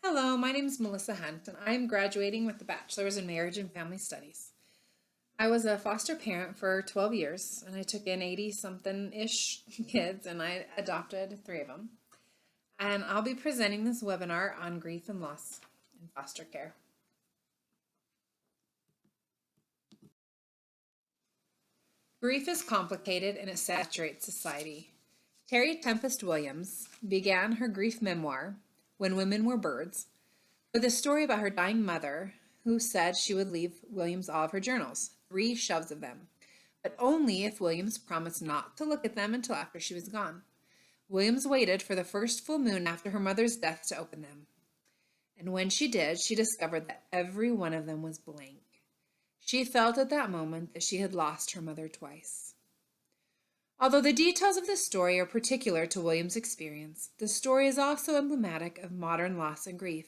Hello, my name is Melissa Hunt, and I'm graduating with a bachelor's in marriage and family studies. I was a foster parent for 12 years, and I took in 80 something ish kids, and I adopted three of them. And I'll be presenting this webinar on grief and loss in foster care. Grief is complicated and it saturates society. Terry Tempest Williams began her grief memoir, When Women Were Birds, with a story about her dying mother who said she would leave Williams all of her journals, 3 shelves of them, but only if Williams promised not to look at them until after she was gone. Williams waited for the first full moon after her mother's death to open them. And when she did, she discovered that every one of them was blank. She felt at that moment that she had lost her mother twice. Although the details of this story are particular to Williams' experience, the story is also emblematic of modern loss and grief.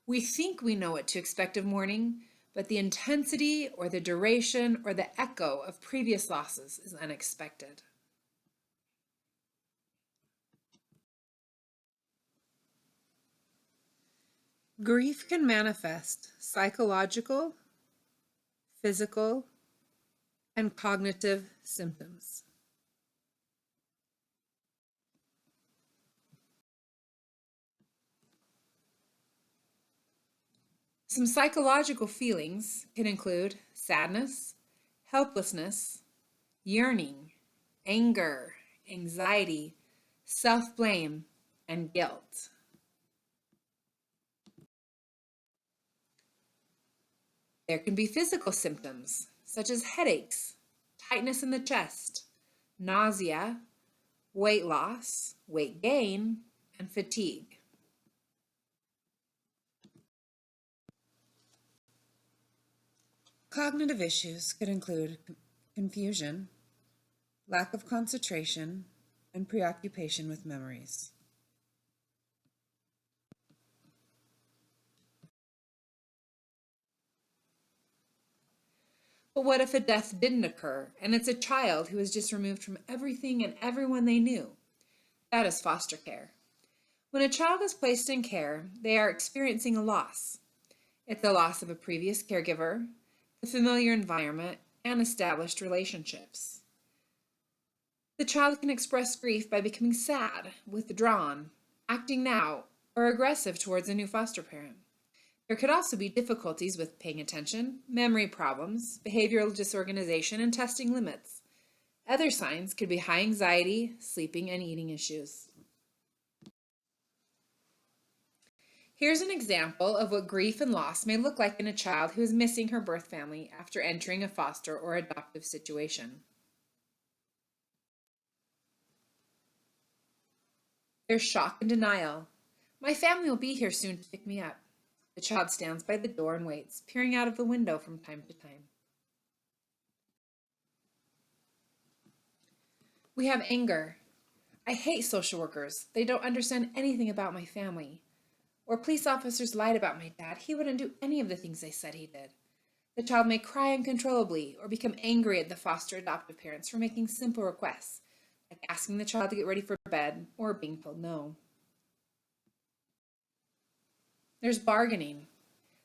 We think we know what to expect of mourning, but the intensity or the duration or the echo of previous losses is unexpected. Grief can manifest psychological, physical, and cognitive symptoms. Some psychological feelings can include sadness, helplessness, yearning, anger, anxiety, self-blame, and guilt. There can be physical symptoms such as headaches, tightness in the chest, nausea, weight loss, weight gain, and fatigue. Cognitive issues could include confusion, lack of concentration, and preoccupation with memories. But what if a death didn't occur and it's a child who is just removed from everything and everyone they knew? That is foster care. When a child is placed in care, they are experiencing a loss. It's the loss of a previous caregiver, the familiar environment, and established relationships. The child can express grief by becoming sad, withdrawn, acting out, or aggressive towards a new foster parent. There could also be difficulties with paying attention, memory problems, behavioral disorganization, and testing limits. Other signs could be high anxiety, sleeping, and eating issues. Here's an example of what grief and loss may look like in a child who is missing her birth family after entering a foster or adoptive situation. There's shock and denial. My family will be here soon to pick me up. The child stands by the door and waits, peering out of the window from time to time. We have anger. I hate social workers. They don't understand anything about my family. Or police officers lied about my dad. He wouldn't do any of the things they said he did. The child may cry uncontrollably or become angry at the foster adoptive parents for making simple requests, like asking the child to get ready for bed or being told no. There's bargaining.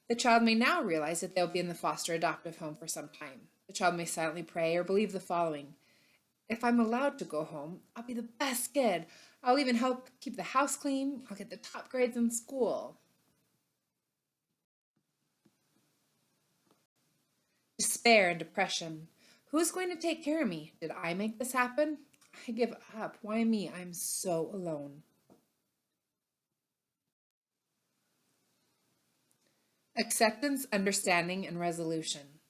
The child may now realize that they'll be in the foster adoptive home for some time. The child may silently pray or believe the following: if I'm allowed to go home, I'll be the best kid. I'll even help keep the house clean. I'll get the top grades in school. Despair and depression. Who's going to take care of me? Did I make this happen? I give up. Why me? I'm so alone. Acceptance, understanding, and resolution.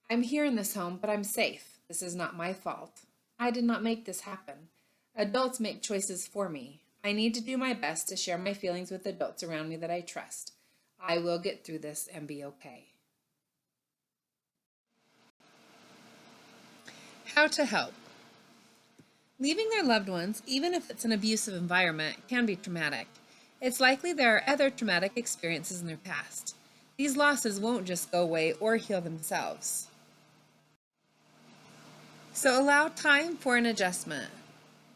I'm here in this home, but I'm safe. This is not my fault. I did not make this happen. Adults make choices for me. I need to do my best to share my feelings with adults around me that I trust. I will get through this and be okay. How to help. Leaving their loved ones, even if it's an abusive environment, can be traumatic. It's likely there are other traumatic experiences in their past. These losses won't just go away or heal themselves. So allow time for an adjustment.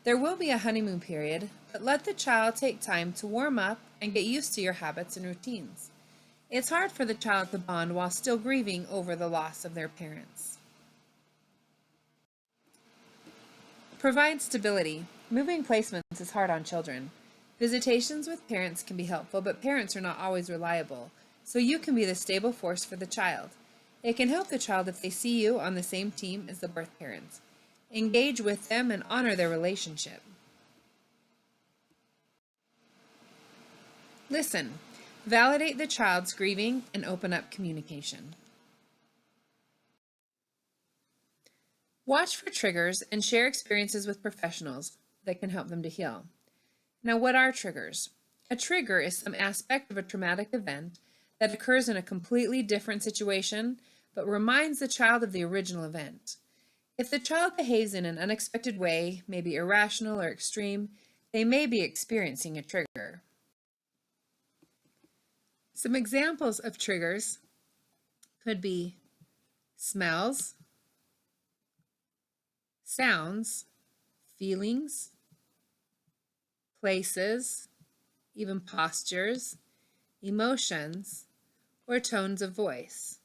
There will be a honeymoon period, but but let the child take time to warm up and get used to your habits and routines. It's hard for the child to bond while still grieving over the loss of their parents. Provide stability. Moving placements is hard on children. Visitations with parents can be helpful, but parents are not always reliable, so you can be the stable force for the child. It can help the child if they see you on the same team as the birth parents. Engage with them and honor their relationship. Listen. Validate the child's grieving and open up communication. Watch for triggers and share experiences with professionals that can help them to heal. Now, what are triggers? A trigger is some aspect of a traumatic event that occurs in a completely different situation but reminds the child of the original event. If the child behaves in an unexpected way, maybe irrational or extreme, they may be experiencing a trigger. Some examples of triggers could be smells, sounds, feelings, places, even postures, emotions, or tones of voice.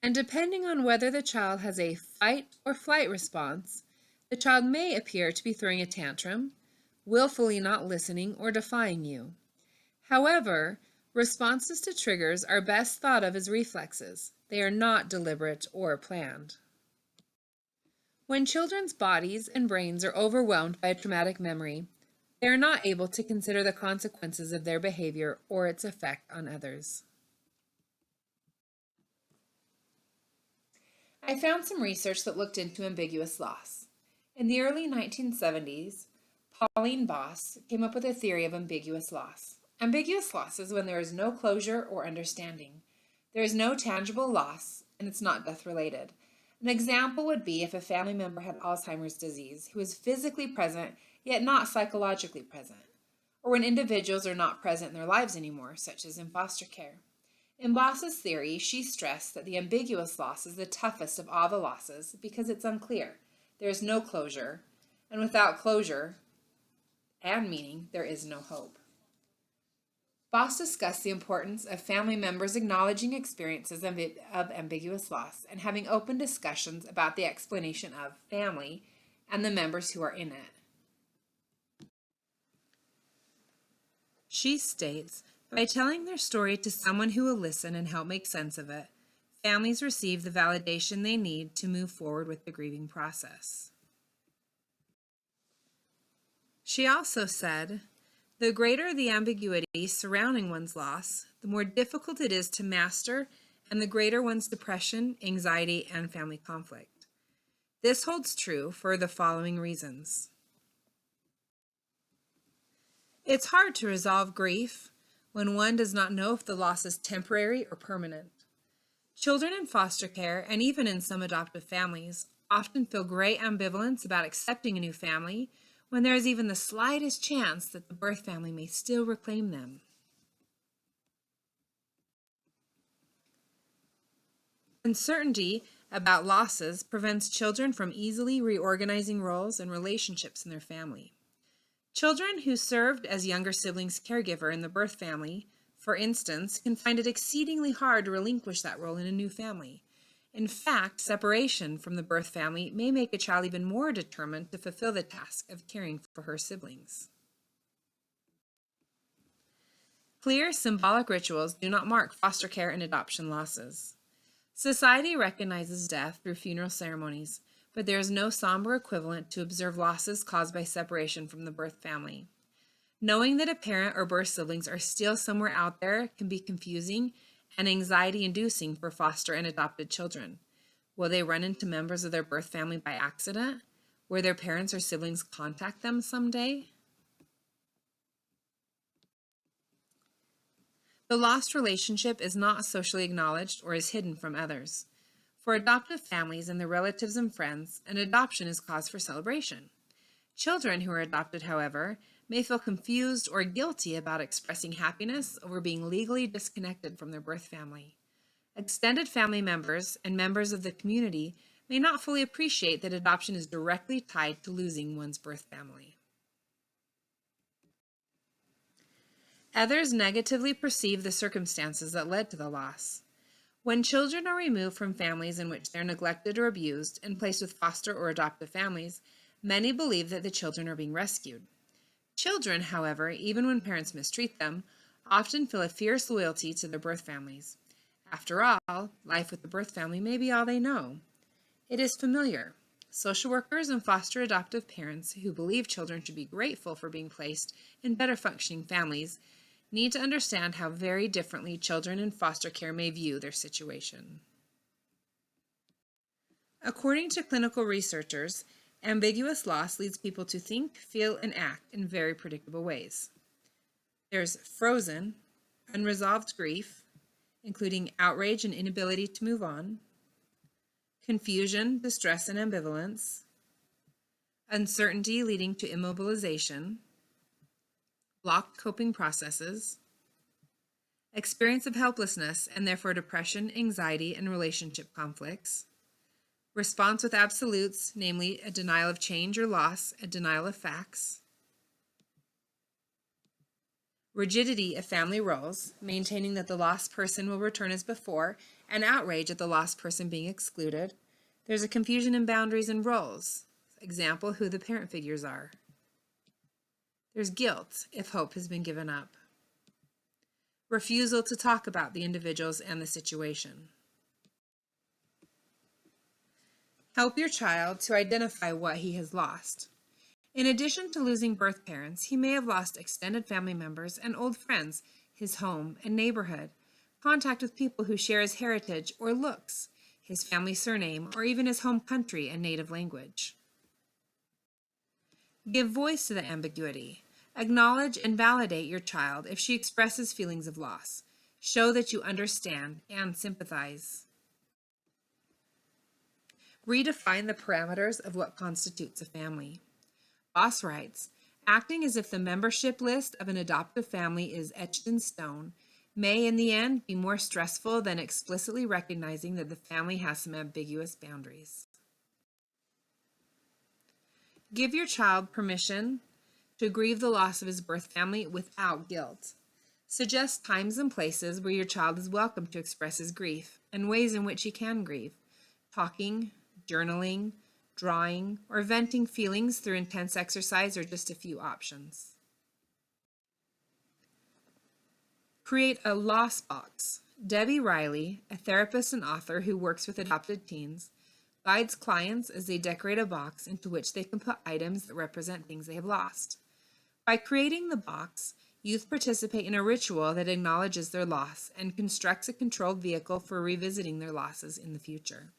And depending on whether the child has a fight or flight response, the child may appear to be throwing a tantrum, willfully not listening, or defying you. However, responses to triggers are best thought of as reflexes. They are not deliberate or planned. When children's bodies and brains are overwhelmed by a traumatic memory, they are not able to consider the consequences of their behavior or its effect on others. I found some research that looked into ambiguous loss. In the early 1970s, Pauline Boss came up with a theory of ambiguous loss. Ambiguous loss is when there is no closure or understanding. There is no tangible loss, and it's not death-related. An example would be if a family member had Alzheimer's disease who is physically present yet not psychologically present, or when individuals are not present in their lives anymore, such as in foster care. In Boss's theory, she stressed that the ambiguous loss is the toughest of all the losses because it's unclear. There is no closure, and without closure and meaning, there is no hope. Boss discussed the importance of family members acknowledging experiences of ambiguous loss and having open discussions about the explanation of family and the members who are in it. She states, by telling their story to someone who will listen and help make sense of it, families receive the validation they need to move forward with the grieving process. She also said, the greater the ambiguity surrounding one's loss, the more difficult it is to master and the greater one's depression, anxiety, and family conflict. This holds true for the following reasons. It's hard to resolve grief when one does not know if the loss is temporary or permanent. Children in foster care, and even in some adoptive families, often feel great ambivalence about accepting a new family when there is even the slightest chance that the birth family may still reclaim them. Uncertainty about losses prevents children from easily reorganizing roles and relationships in their family. Children who served as younger siblings' caregiver in the birth family, for instance, can find it exceedingly hard to relinquish that role in a new family. In fact, separation from the birth family may make a child even more determined to fulfill the task of caring for her siblings. Clear symbolic rituals do not mark foster care and adoption losses. Society recognizes death through funeral ceremonies, but there is no somber equivalent to observe losses caused by separation from the birth family. Knowing that a parent or birth siblings are still somewhere out there can be confusing and anxiety-inducing for foster and adopted children. Will they run into members of their birth family by accident? Will their parents or siblings contact them someday? The lost relationship is not socially acknowledged or is hidden from others. For adoptive families and their relatives and friends, an adoption is cause for celebration. Children who are adopted, however, may feel confused or guilty about expressing happiness over being legally disconnected from their birth family. Extended family members and members of the community may not fully appreciate that adoption is directly tied to losing one's birth family. Others negatively perceive the circumstances that led to the loss. When children are removed from families in which they're neglected or abused and placed with foster or adoptive families, many believe that the children are being rescued. Children, however, even when parents mistreat them, often feel a fierce loyalty to their birth families. After all, life with the birth family may be all they know. It is familiar. Social workers and foster adoptive parents who believe children should be grateful for being placed in better functioning families need to understand how very differently children in foster care may view their situation. According to clinical researchers, ambiguous loss leads people to think, feel, and act in very predictable ways. There's frozen, unresolved grief, including outrage and inability to move on, confusion, distress, and ambivalence, uncertainty leading to immobilization, blocked coping processes, experience of helplessness and therefore depression, anxiety, and relationship conflicts, response with absolutes, namely a denial of change or loss, a denial of facts, rigidity of family roles, maintaining that the lost person will return as before, and outrage at the lost person being excluded. There's a confusion in boundaries and roles. Example, who the parent figures are. There's guilt if hope has been given up. Refusal to talk about the individuals and the situation. Help your child to identify what he has lost. In addition to losing birth parents, he may have lost extended family members and old friends, his home and neighborhood, contact with people who share his heritage or looks, his family surname, or even his home country and native language. Give voice to the ambiguity. Acknowledge and validate your child if she expresses feelings of loss. Show that you understand and sympathize. Redefine the parameters of what constitutes a family. Boss writes, acting as if the membership list of an adoptive family is etched in stone may in the end be more stressful than explicitly recognizing that the family has some ambiguous boundaries. Give your child permission to grieve the loss of his birth family without guilt. Suggest times and places where your child is welcome to express his grief and ways in which he can grieve. Talking, journaling, drawing, or venting feelings through intense exercise are just a few options. Create a loss box. Debbie Riley, a therapist and author who works with adopted teens, guides clients as they decorate a box into which they can put items that represent things they have lost. By creating the box, youth participate in a ritual that acknowledges their loss and constructs a controlled vehicle for revisiting their losses in the future.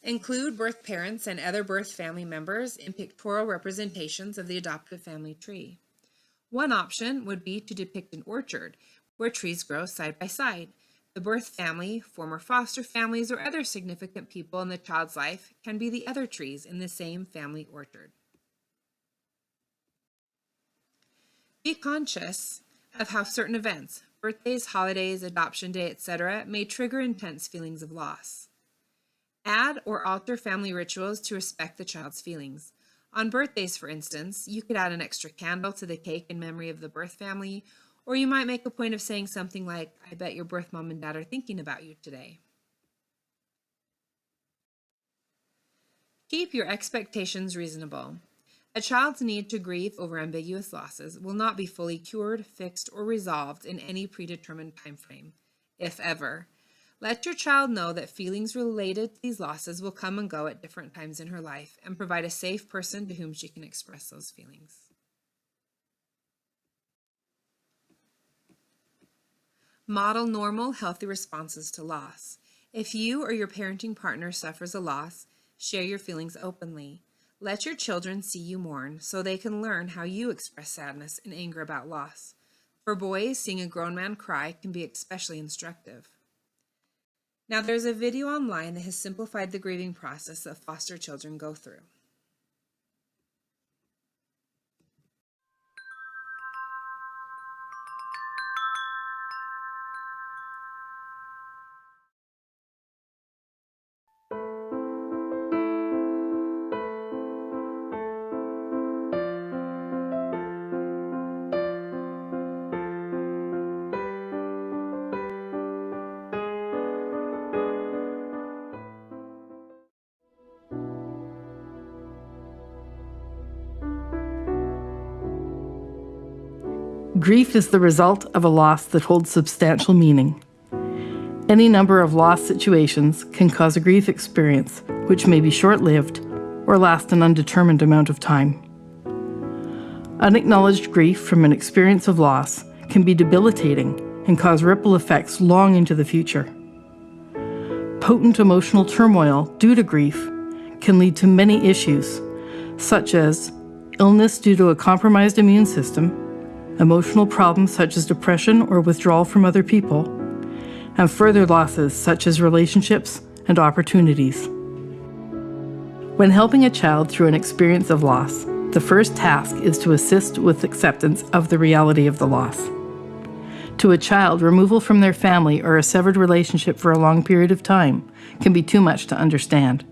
Include birth parents and other birth family members in pictorial representations of the adoptive family tree. One option would be to depict an orchard where trees grow side by side. The birth family, former foster families, or other significant people in the child's life can be the other trees in the same family orchard. Be conscious of how certain events, birthdays, holidays, adoption day, etc., may trigger intense feelings of loss. Add or alter family rituals to respect the child's feelings. On birthdays, for instance, you could add an extra candle to the cake in memory of the birth family, or you might make a point of saying something like, "I bet your birth mom and dad are thinking about you today." Keep your expectations reasonable. A child's need to grieve over ambiguous losses will not be fully cured, fixed, or resolved in any predetermined time frame, if ever. Let your child know that feelings related to these losses will come and go at different times in her life, and provide a safe person to whom she can express those feelings. Model normal, healthy responses to loss. If you or your parenting partner suffers a loss, share your feelings openly. Let your children see you mourn so they can learn how you express sadness and anger about loss. For boys, seeing a grown man cry can be especially instructive. Now, there's a video online that has simplified the grieving process that foster children go through. Grief is the result of a loss that holds substantial meaning. Any number of loss situations can cause a grief experience, which may be short-lived or last an undetermined amount of time. Unacknowledged grief from an experience of loss can be debilitating and cause ripple effects long into the future. Potent emotional turmoil due to grief can lead to many issues, such as illness due to a compromised immune system, emotional problems such as depression or withdrawal from other people, and further losses such as relationships and opportunities. When helping a child through an experience of loss, the first task is to assist with acceptance of the reality of the loss. To a child, removal from their family or a severed relationship for a long period of time can be too much to understand.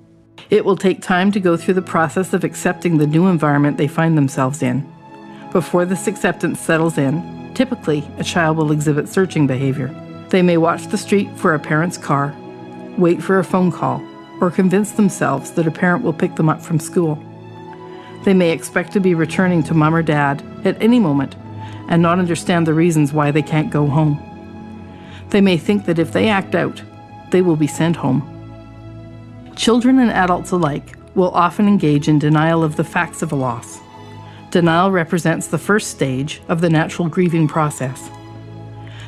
It will take time to go through the process of accepting the new environment they find themselves in. Before this acceptance settles in, typically a child will exhibit searching behavior. They may watch the street for a parent's car, wait for a phone call, or convince themselves that a parent will pick them up from school. They may expect to be returning to mom or dad at any moment and not understand the reasons why they can't go home. They may think that if they act out, they will be sent home. Children and adults alike will often engage in denial of the facts of a loss. Denial represents the first stage of the natural grieving process.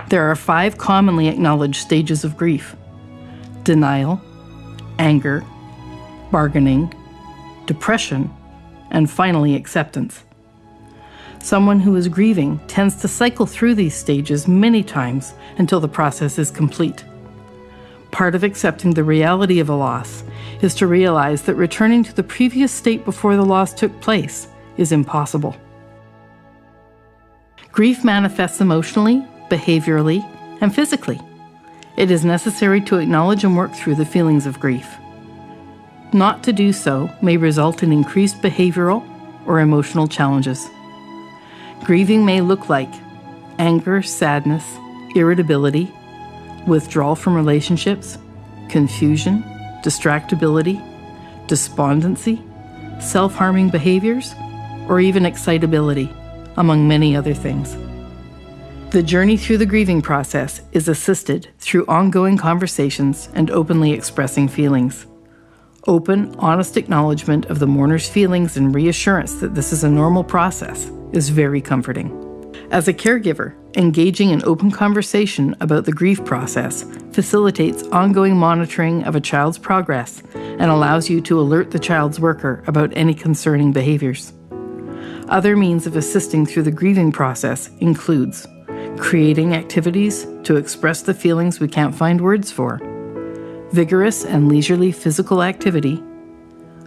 There are 5 commonly acknowledged stages of grief: denial, anger, bargaining, depression, and finally acceptance. Someone who is grieving tends to cycle through these stages many times until the process is complete. Part of accepting the reality of a loss is to realize that returning to the previous state before the loss took place is impossible. Grief manifests emotionally, behaviorally, and physically. It is necessary to acknowledge and work through the feelings of grief. Not to do so may result in increased behavioral or emotional challenges. Grieving may look like anger, sadness, irritability, withdrawal from relationships, confusion, distractibility, despondency, self-harming behaviors, or even excitability, among many other things. The journey through the grieving process is assisted through ongoing conversations and openly expressing feelings. Open, honest acknowledgement of the mourner's feelings and reassurance that this is a normal process is very comforting. As a caregiver, engaging in open conversation about the grief process facilitates ongoing monitoring of a child's progress and allows you to alert the child's worker about any concerning behaviors. Other means of assisting through the grieving process includes creating activities to express the feelings we can't find words for, vigorous and leisurely physical activity,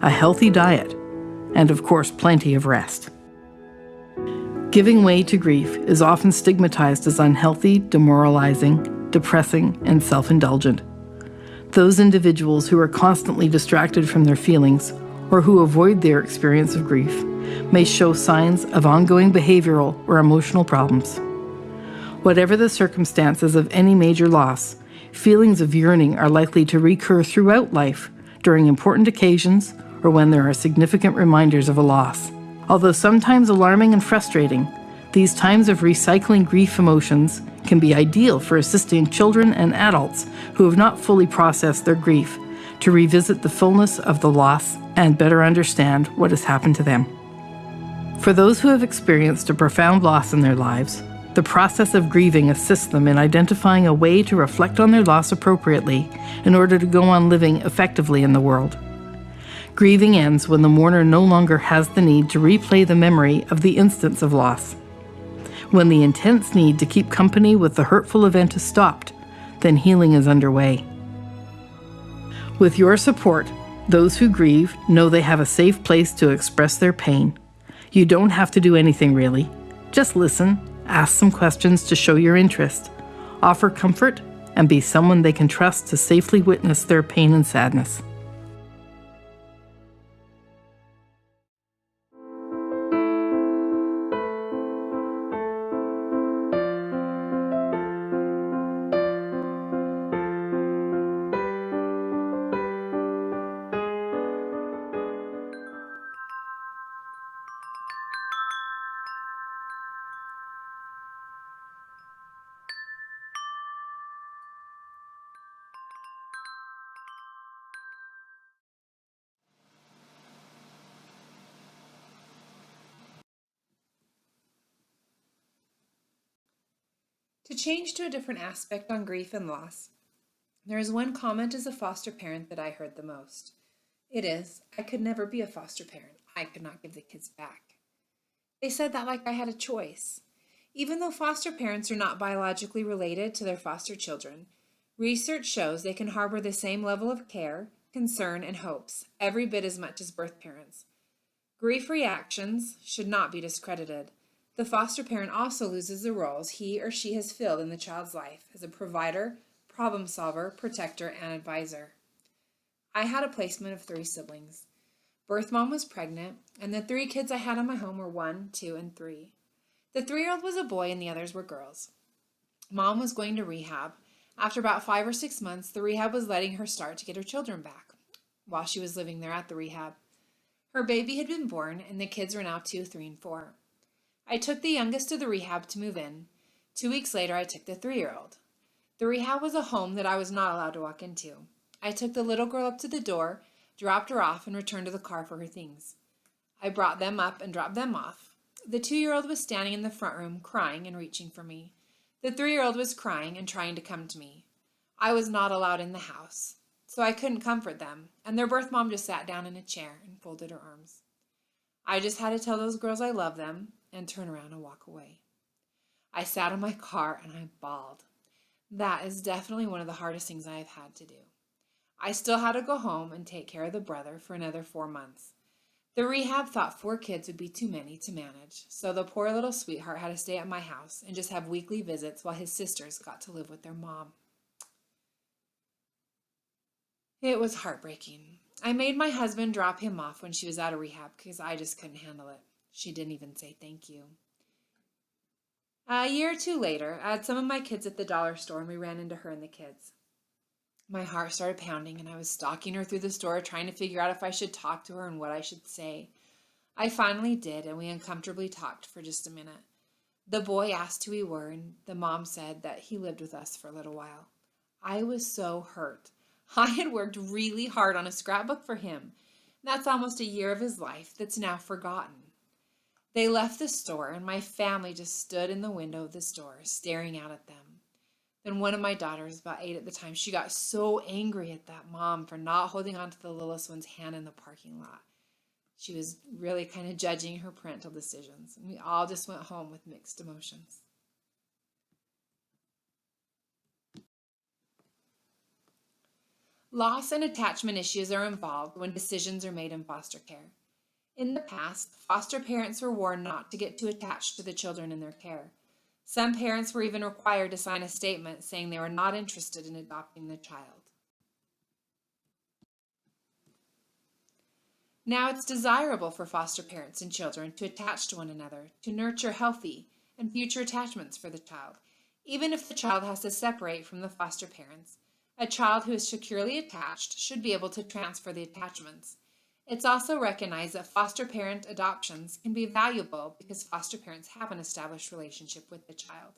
a healthy diet, and of course plenty of rest. Giving way to grief is often stigmatized as unhealthy, demoralizing, depressing, and self-indulgent. Those individuals who are constantly distracted from their feelings or who avoid their experience of grief may show signs of ongoing behavioral or emotional problems. Whatever the circumstances of any major loss, feelings of yearning are likely to recur throughout life during important occasions or when there are significant reminders of a loss. Although sometimes alarming and frustrating, these times of recycling grief emotions can be ideal for assisting children and adults who have not fully processed their grief to revisit the fullness of the loss and better understand what has happened to them. For those who have experienced a profound loss in their lives, the process of grieving assists them in identifying a way to reflect on their loss appropriately in order to go on living effectively in the world. Grieving ends when the mourner no longer has the need to replay the memory of the instance of loss. When the intense need to keep company with the hurtful event is stopped, then healing is underway. With your support, those who grieve know they have a safe place to express their pain. You don't have to do anything really. Just listen, ask some questions to show your interest, offer comfort, and be someone they can trust to safely witness their pain and sadness. To change to a different aspect on grief and loss, there is one comment as a foster parent that I heard the most. It is, I could never be a foster parent. I could not give the kids back. They said that like I had a choice. Even though foster parents are not biologically related to their foster children, research shows they can harbor the same level of care, concern, and hopes, every bit as much as birth parents. Grief reactions should not be discredited. The foster parent also loses the roles he or she has filled in the child's life as a provider, problem solver, protector, and advisor. I had a placement of 3 siblings. Birth mom was pregnant, and the 3 kids I had in my home were 1, 2, and 3. The 3-year-old was a boy and the others were girls. Mom was going to rehab. After about 5 or 6 months, the rehab was letting her start to get her children back while she was living there at the rehab. Her baby had been born, and the kids were now 2, 3, and 4. I took the youngest to the rehab to move in. 2 weeks later, I took the 3-year-old. The rehab was a home that I was not allowed to walk into. I took the little girl up to the door, dropped her off, and returned to the car for her things. I brought them up and dropped them off. The 2-year-old was standing in the front room, crying and reaching for me. The 3-year-old was crying and trying to come to me. I was not allowed in the house, so I couldn't comfort them, and their birth mom just sat down in a chair and folded her arms. I just had to tell those girls I love them and turn around and walk away. I sat in my car and I bawled. That is definitely one of the hardest things I have had to do. I still had to go home and take care of the brother for another 4 months. The rehab thought 4 kids would be too many to manage, so the poor little sweetheart had to stay at my house and just have weekly visits while his sisters got to live with their mom. It was heartbreaking. I made my husband drop him off when she was out of rehab because I just couldn't handle it. She didn't even say thank you. A year or 2 later, I had some of my kids at the dollar store and we ran into her and the kids. My heart started pounding and I was stalking her through the store trying to figure out if I should talk to her and what I should say. I finally did, and we uncomfortably talked for just a minute. The boy asked who we were, and the mom said that he lived with us for a little while. I was so hurt. I had worked really hard on a scrapbook for him. That's almost a year of his life that's now forgotten. They left the store, and my family just stood in the window of the store, staring out at them. Then one of my daughters, about 8 at the time, she got so angry at that mom for not holding on to the littlest one's hand in the parking lot. She was really kind of judging her parental decisions, and we all just went home with mixed emotions. Loss and attachment issues are involved when decisions are made in foster care. In the past, foster parents were warned not to get too attached to the children in their care. Some parents were even required to sign a statement saying they were not interested in adopting the child. Now it's desirable for foster parents and children to attach to one another, to nurture healthy and future attachments for the child, even if the child has to separate from the foster parents. A child who is securely attached should be able to transfer the attachments. It's also recognized that foster parent adoptions can be valuable because foster parents have an established relationship with the child.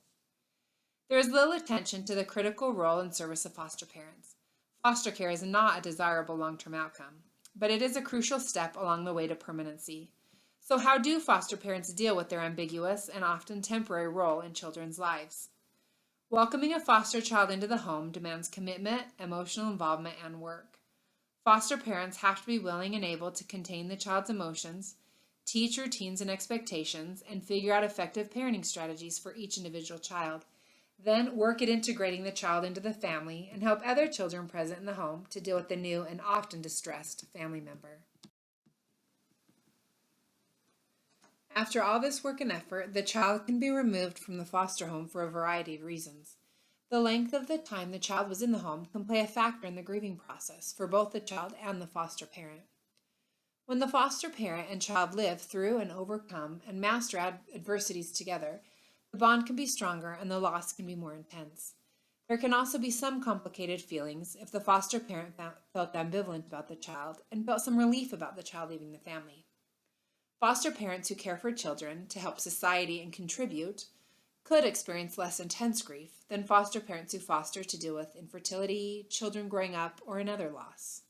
There is little attention to the critical role and service of foster parents. Foster care is not a desirable long-term outcome, but it is a crucial step along the way to permanency. So how do foster parents deal with their ambiguous and often temporary role in children's lives? Welcoming a foster child into the home demands commitment, emotional involvement, and work. Foster parents have to be willing and able to contain the child's emotions, teach routines and expectations, and figure out effective parenting strategies for each individual child. Then work at integrating the child into the family and help other children present in the home to deal with the new and often distressed family member. After all this work and effort, the child can be removed from the foster home for a variety of reasons. The length of the time the child was in the home can play a factor in the grieving process for both the child and the foster parent. When the foster parent and child live through and overcome and master adversities together, the bond can be stronger and the loss can be more intense. There can also be some complicated feelings if the foster parent felt ambivalent about the child and felt some relief about the child leaving the family. Foster parents who care for children to help society and contribute could experience less intense grief than foster parents who foster to deal with infertility, children growing up, or another loss.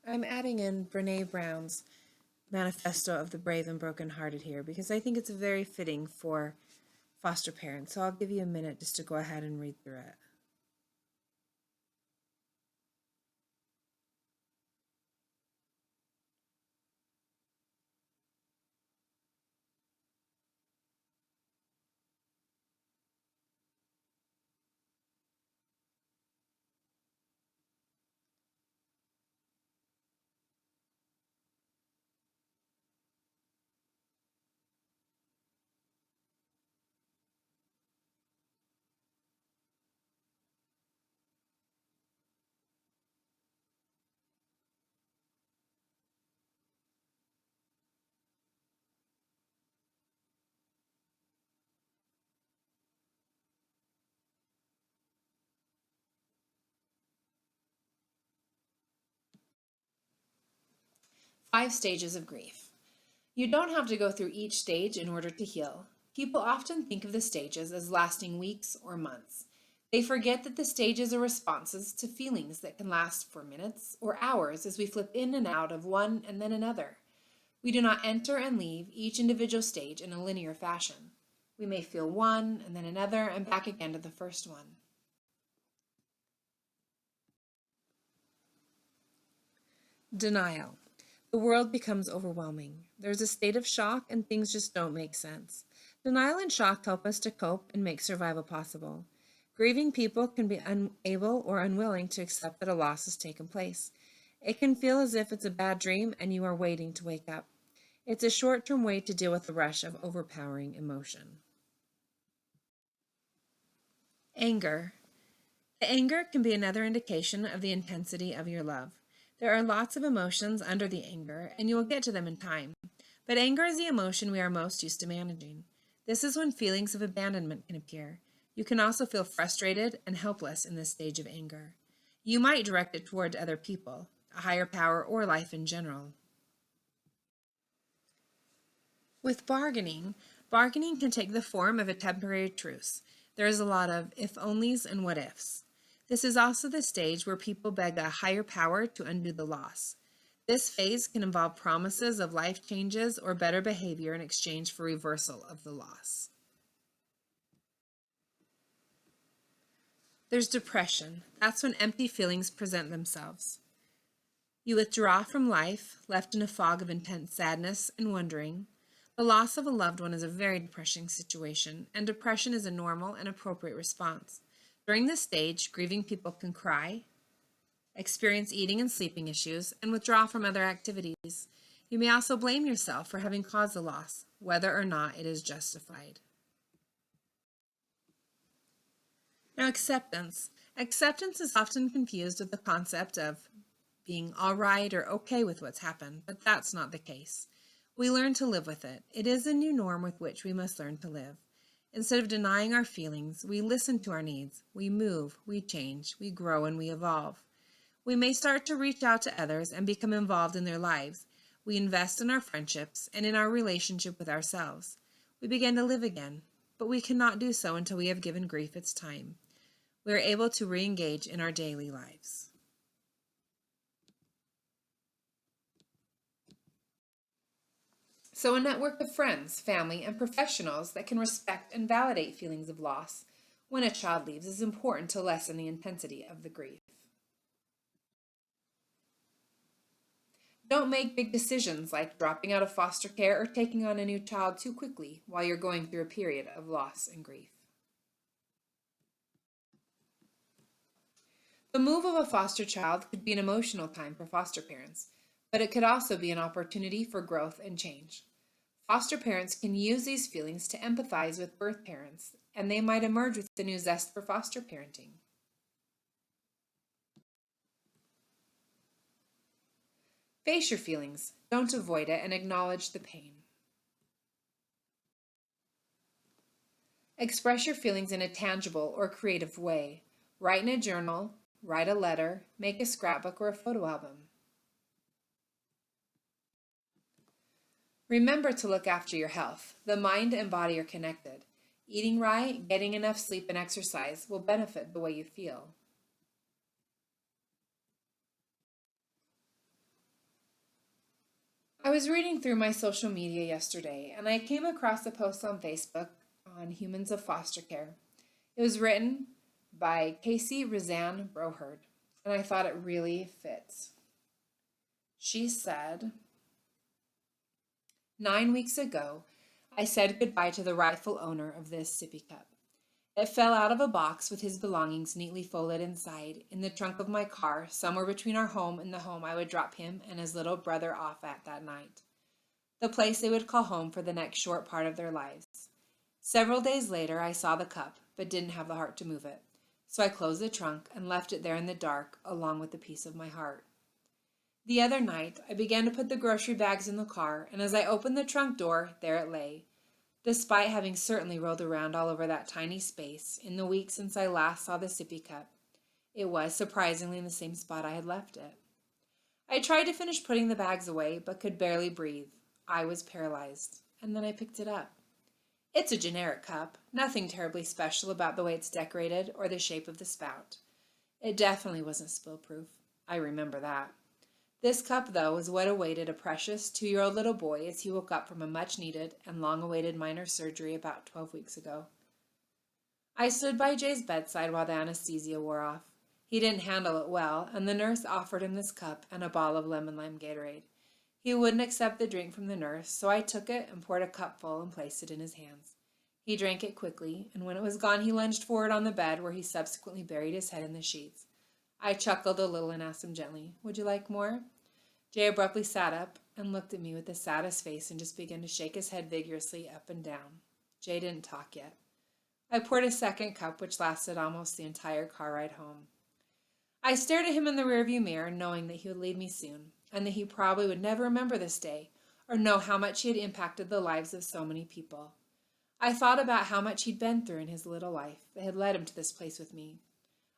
I'm adding in Brene Brown's manifesto of the brave and brokenhearted here because I think it's very fitting for foster parents. So I'll give you a minute just to go ahead and read through it. Five stages of grief. You don't have to go through each stage in order to heal. People often think of the stages as lasting weeks or months. They forget that the stages are responses to feelings that can last for minutes or hours as we flip in and out of one and then another. We do not enter and leave each individual stage in a linear fashion. We may feel one and then another and back again to the first one. Denial. The world becomes overwhelming. There's a state of shock and things just don't make sense. Denial and shock help us to cope and make survival possible. Grieving people can be unable or unwilling to accept that a loss has taken place. It can feel as if it's a bad dream and you are waiting to wake up. It's a short-term way to deal with the rush of overpowering emotion. Anger. The anger can be another indication of the intensity of your love. There are lots of emotions under the anger, and you will get to them in time. But anger is the emotion we are most used to managing. This is when feelings of abandonment can appear. You can also feel frustrated and helpless in this stage of anger. You might direct it toward other people, a higher power, or life in general. With bargaining can take the form of a temporary truce. There is a lot of if-onlys and what-ifs. This is also the stage where people beg a higher power to undo the loss. This phase can involve promises of life changes or better behavior in exchange for reversal of the loss. There's depression. That's when empty feelings present themselves. You withdraw from life, left in a fog of intense sadness and wondering. The loss of a loved one is a very depressing situation, and depression is a normal and appropriate response. During this stage, grieving people can cry, experience eating and sleeping issues, and withdraw from other activities. You may also blame yourself for having caused the loss, whether or not it is justified. Now, acceptance. Acceptance is often confused with the concept of being all right or okay with what's happened, but that's not the case. We learn to live with it. It is a new norm with which we must learn to live. Instead of denying our feelings, we listen to our needs. We move, we change, we grow, and we evolve. We may start to reach out to others and become involved in their lives. We invest in our friendships and in our relationship with ourselves. We begin to live again, but we cannot do so until we have given grief its time. We are able to re-engage in our daily lives. So a network of friends, family, and professionals that can respect and validate feelings of loss when a child leaves is important to lessen the intensity of the grief. Don't make big decisions like dropping out of foster care or taking on a new child too quickly while you're going through a period of loss and grief. The move of a foster child could be an emotional time for foster parents, but it could also be an opportunity for growth and change. Foster parents can use these feelings to empathize with birth parents, and they might emerge with a new zest for foster parenting. Face your feelings, don't avoid it, and acknowledge the pain. Express your feelings in a tangible or creative way. Write in a journal, write a letter, make a scrapbook or a photo album. Remember to look after your health. The mind and body are connected. Eating right, getting enough sleep, and exercise will benefit the way you feel. I was reading through my social media yesterday and I came across a post on Facebook on humans of foster care. It was written by Casey Roseanne Brohard, and I thought it really fits. She said, 9 weeks ago, I said goodbye to the rightful owner of this sippy cup. It fell out of a box with his belongings neatly folded inside in the trunk of my car, somewhere between our home and the home I would drop him and his little brother off at that night. The place they would call home for the next short part of their lives. Several days later, I saw the cup, but didn't have the heart to move it. So I closed the trunk and left it there in the dark, along with the piece of my heart. The other night, I began to put the grocery bags in the car, and as I opened the trunk door, there it lay. Despite having certainly rolled around all over that tiny space in the week since I last saw the sippy cup, it was surprisingly in the same spot I had left it. I tried to finish putting the bags away, but could barely breathe. I was paralyzed, and then I picked it up. It's a generic cup, nothing terribly special about the way it's decorated or the shape of the spout. It definitely wasn't spill-proof. I remember that. This cup, though, was what awaited a precious 2-year-old little boy as he woke up from a much-needed and long-awaited minor surgery about 12 weeks ago. I stood by Jay's bedside while the anesthesia wore off. He didn't handle it well, and the nurse offered him this cup and a bottle of lemon-lime Gatorade. He wouldn't accept the drink from the nurse, so I took it and poured a cupful and placed it in his hands. He drank it quickly, and when it was gone, he lunged forward on the bed, where he subsequently buried his head in the sheets. I chuckled a little and asked him gently, "Would you like more?" Jay abruptly sat up and looked at me with the saddest face and just began to shake his head vigorously up and down. Jay didn't talk yet. I poured a second cup, which lasted almost the entire car ride home. I stared at him in the rearview mirror, knowing that he would leave me soon, and that he probably would never remember this day or know how much he had impacted the lives of so many people. I thought about how much he'd been through in his little life that had led him to this place with me.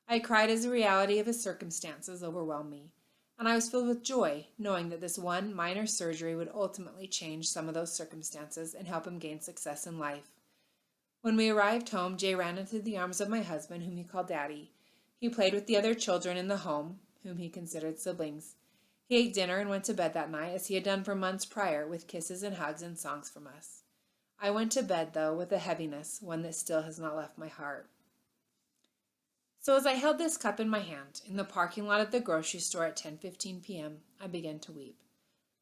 I cried as the reality of his circumstances overwhelmed me, and I was filled with joy, knowing that this one minor surgery would ultimately change some of those circumstances and help him gain success in life. When we arrived home, Jay ran into the arms of my husband, whom he called Daddy. He played with the other children in the home, whom he considered siblings. He ate dinner and went to bed that night, as he had done for months prior, with kisses and hugs and songs from us. I went to bed, though, with a heaviness, one that still has not left my heart. So as I held this cup in my hand, in the parking lot of the grocery store at 10:15 p.m., I began to weep.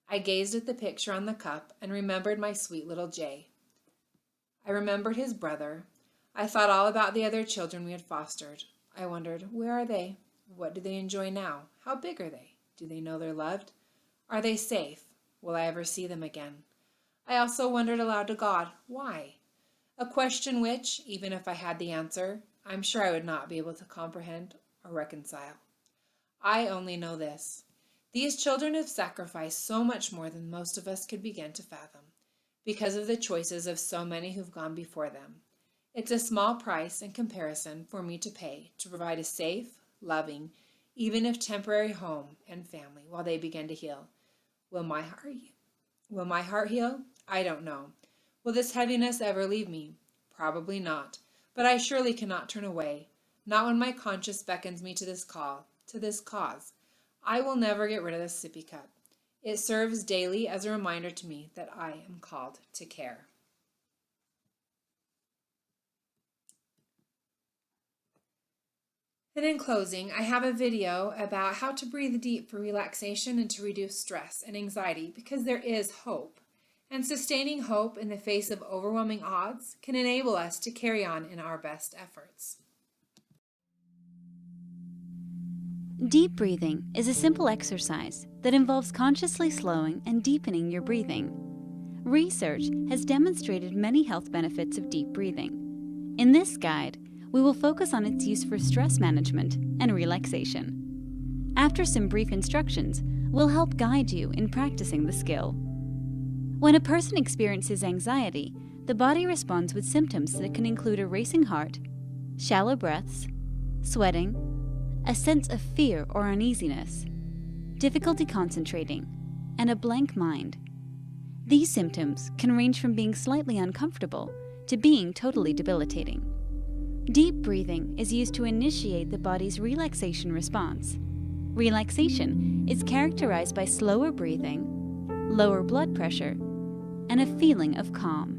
I gazed at the picture on the cup and remembered my sweet little Jay. I remembered his brother. I thought all about the other children we had fostered. I wondered, where are they? What do they enjoy now? How big are they? Do they know they're loved? Are they safe? Will I ever see them again? I also wondered aloud to God, why? A question which, even if I had the answer, I'm sure I would not be able to comprehend or reconcile. I only know this. These children have sacrificed so much more than most of us could begin to fathom, because of the choices of so many who've gone before them. It's a small price in comparison for me to pay to provide a safe, loving, even if temporary home and family while they begin to heal. Will my heart heal? I don't know. Will this heaviness ever leave me? Probably not. But I surely cannot turn away, not when my conscience beckons me to this call, to this cause. I will never get rid of this sippy cup. It serves daily as a reminder to me that I am called to care. And in closing, I have a video about how to breathe deep for relaxation and to reduce stress and anxiety, because there is hope. And sustaining hope in the face of overwhelming odds can enable us to carry on in our best efforts. Deep breathing is a simple exercise that involves consciously slowing and deepening your breathing. Research has demonstrated many health benefits of deep breathing. In this guide, we will focus on its use for stress management and relaxation. After some brief instructions, we'll help guide you in practicing the skill. When a person experiences anxiety, the body responds with symptoms that can include a racing heart, shallow breaths, sweating, a sense of fear or uneasiness, difficulty concentrating, and a blank mind. These symptoms can range from being slightly uncomfortable to being totally debilitating. Deep breathing is used to initiate the body's relaxation response. Relaxation is characterized by slower breathing, lower blood pressure, and a feeling of calm.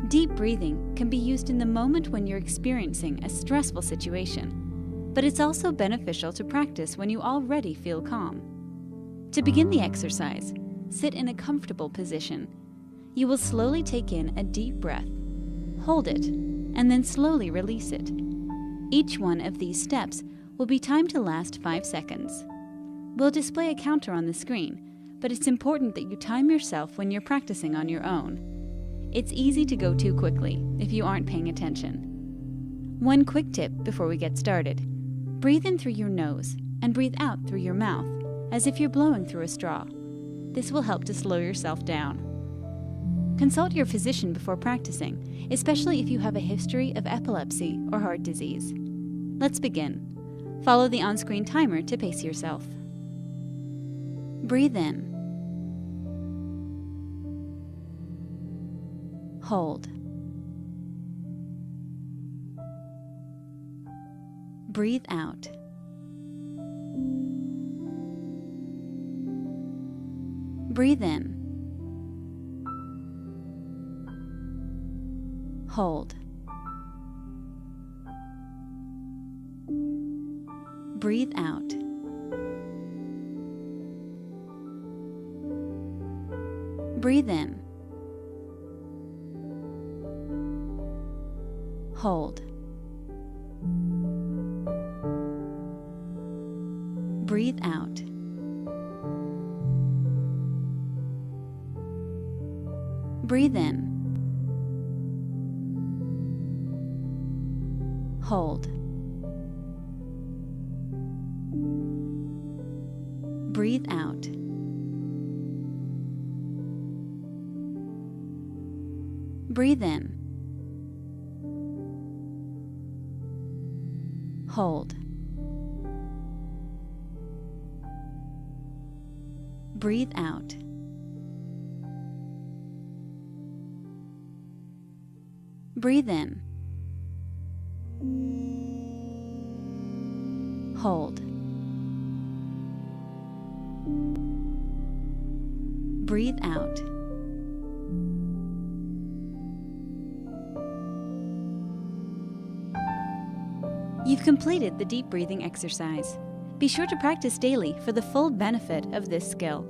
Deep breathing can be used in the moment when you're experiencing a stressful situation, but it's also beneficial to practice when you already feel calm. To begin the exercise, sit in a comfortable position. You will slowly take in a deep breath, hold it, and then slowly release it. Each one of these steps will be timed to last 5 seconds. We'll display a counter on the screen, but it's important that you time yourself when you're practicing on your own. It's easy to go too quickly if you aren't paying attention. One quick tip before we get started: breathe in through your nose and breathe out through your mouth, as if you're blowing through a straw. This will help to slow yourself down. Consult your physician before practicing, especially if you have a history of epilepsy or heart disease. Let's begin. Follow the on-screen timer to pace yourself. Breathe in. Hold. Breathe out. Breathe in. Hold. Breathe out. Breathe in. Hold. Breathe out. Breathe in. Hold. Breathe out. Breathe in. Hold. Breathe out. Breathe in. Hold. Breathe out. You've completed the deep breathing exercise. Be sure to practice daily for the full benefit of this skill.